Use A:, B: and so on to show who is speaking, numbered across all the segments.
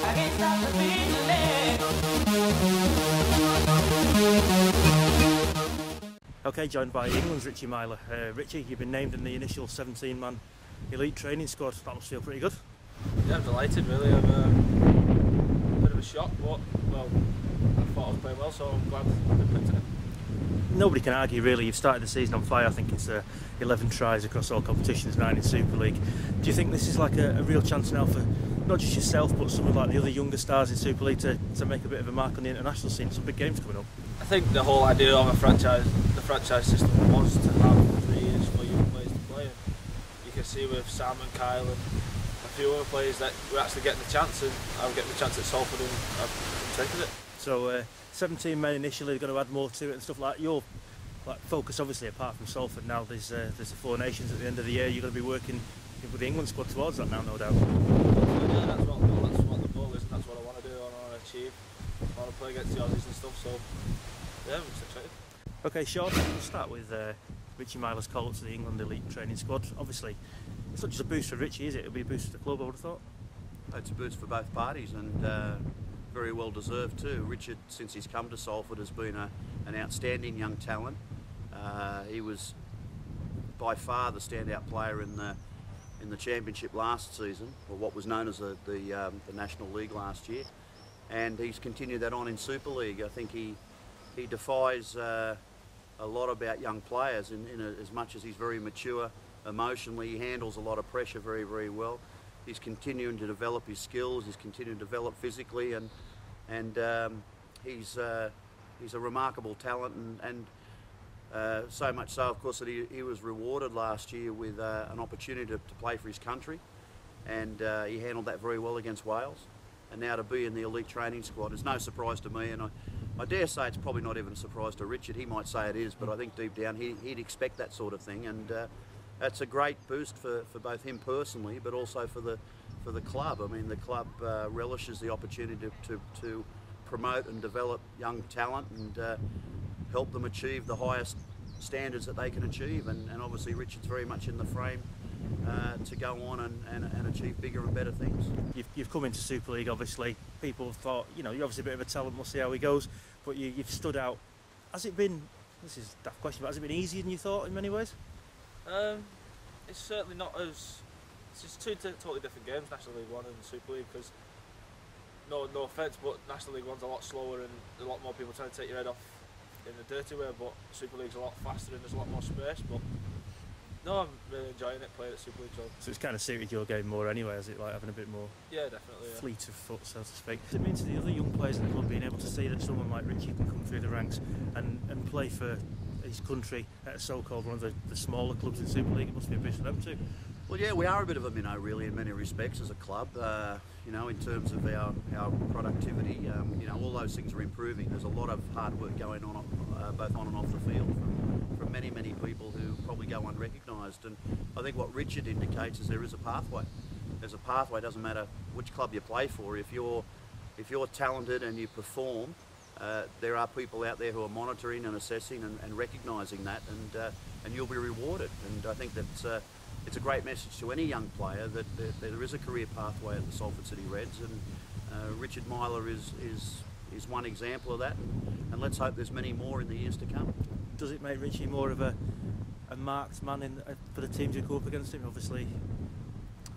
A: I can't stop the feeling.
B: Okay, joined by England's Richie Myler. Richie, you've been named in the initial 17-man elite training squad. That must feel pretty good.
C: Yeah, I'm delighted really. I'm a bit of a shock, but well, I thought I was playing well, so I'm glad I've been picked today.
B: Nobody can argue really, you've started the season on fire. I think it's 11 tries across all competitions, 9 in Super League. Do you think this is like a real chance now for not just yourself but some of like the other younger stars in Super League to make a bit of a mark on the international scene? Some big games coming up.
C: I think the whole idea of the franchise system was to have 3 years for young players to play. And you can see with Sam and Kyle and a few other players that we're actually getting the chance, and I'm getting the chance at Salford and I've taken it.
B: So 17 men initially, they're going to add more to it and stuff like that. Your focus obviously apart from Salford now, there's the 4 Nations at the end of the year. You're going to be working with the England squad towards that now, no doubt.
C: Yeah, that's what the goal is, and that's what I want to do, I want to achieve. I want to play against the Aussies and stuff, so yeah, I'm just excited.
B: Okay, Shaun, we'll start with Richie Myler's call up to the England elite training squad. Obviously, it's not just a boost for Richie, is it? It'll be a boost for the club, I would have thought.
D: It's a boost for both parties, and very well deserved too. Richard, since he's come to Salford, has been an outstanding young talent. He was by far the standout player in the championship last season, or what was known as the National League last year, and he's continued that on in Super League. I think he defies a lot about young players in as much as he's very mature emotionally. He handles a lot of pressure very, very well. He's continuing to develop his skills. He's continuing to develop physically, and he's a remarkable talent, and so much so, of course, that he was rewarded last year with an opportunity to play for his country, and he handled that very well against Wales. And now to be in the elite training squad is no surprise to me, and I dare say it's probably not even a surprise to Richard. He might say it is, but I think deep down he'd expect that sort of thing, and that's a great boost for both him personally, but also for the club. I mean, the club relishes the opportunity to promote and develop young talent and help them achieve the highest standards that they can achieve, and obviously Richard's very much in the frame to go on and achieve bigger and better things.
B: You've come into Super League, obviously. People have thought, you know, you're obviously a bit of a talent, we'll see how he goes, but you've stood out. Has it been, this is a daft question, but has it been easier than you thought in many ways?
C: It's certainly not as, it's just 2 totally different games, National League 1 and Super League, because no offence, but National League 1's a lot slower and a lot more people trying to take your head off in a dirty way, but Super League's a lot faster and there's a lot more space. But no, I'm really enjoying it, playing at Super League.
B: So it's kind of suited your game more anyway, is it, like having a bit more fleet of foot, so to speak? Does it mean to the other young players in the club being able to see that someone like Richie can come through the ranks and play for his country at a so-called one of the smaller clubs in Super League? It must be a boost for them too.
D: Well, yeah, we are a bit of a minnow really in many respects as a club. You know, in terms of our productivity, you know, all those things are improving. There's a lot of hard work going on both on and off the field from many people who probably go unrecognised. And I think what Richard indicates is there is a pathway. There's a pathway. It doesn't matter which club you play for. If you're talented and you perform, there are people out there who are monitoring and assessing and recognising that, and you'll be rewarded. And I think that it's a great message to any young player that there is a career pathway at the Salford City Reds, and Richard Myler is one example of that, and let's hope there's many more in the years to come.
B: Does it make Richie more of a marked man for the teams who go up against him, obviously?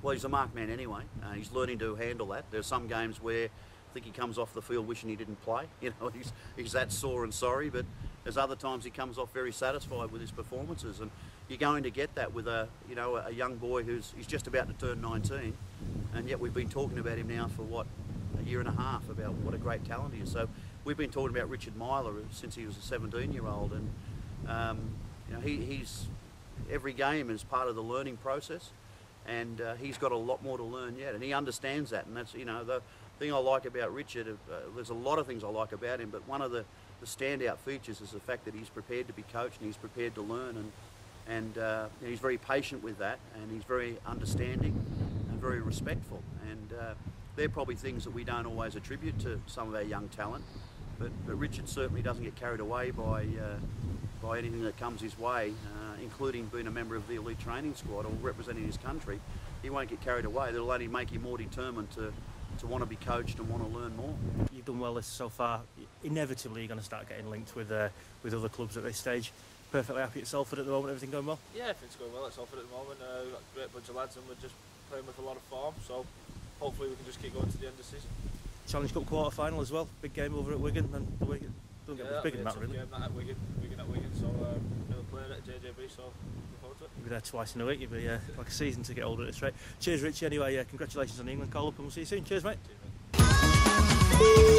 D: Well, he's a marked man anyway. He's learning to handle that. There's some games where I think he comes off the field wishing he didn't play. You know, he's that sore and sorry, but there's other times he comes off very satisfied with his performances, and you're going to get that with a young boy he's just about to turn 19, and yet we've been talking about him now for what, a year and a half, about what a great talent he is. So we've been talking about Richard Myler since he was a 17-year-old, and you know, he's every game is part of the learning process, and he's got a lot more to learn yet, and he understands that. And that's, you know, the thing I like about Richard. There's a lot of things I like about him, but one of the standout features is the fact that he's prepared to be coached and he's prepared to learn, and he's very patient with that, and he's very understanding and very respectful, and they're probably things that we don't always attribute to some of our young talent, but Richard certainly doesn't get carried away by anything that comes his way, including being a member of the elite training squad or representing his country. He won't get carried away. That'll only make him more determined to to want to be coached and want to learn more.
B: You've done well this so far. Inevitably, you're going to start getting linked with other clubs at this stage. Perfectly happy at Salford at the moment. Everything going well?
C: Yeah, everything's going well at Salford at the moment. We've got a great bunch of lads, and we're just playing with a lot of form. So hopefully we can just keep going to the end of the season.
B: Challenge Cup quarter final as well. Big game over at Wigan, and the Wigan don't get much bigger than that, really.
C: Game that at Wigan at Wigan. So we're playing at JJB. So looking forward to it.
B: You'll be there twice in a week. You'll be like a season ticket holder at this rate. Cheers, Richie. Anyway, congratulations on the England call up, and we'll see you soon. Cheers, mate.
C: Cheers, mate.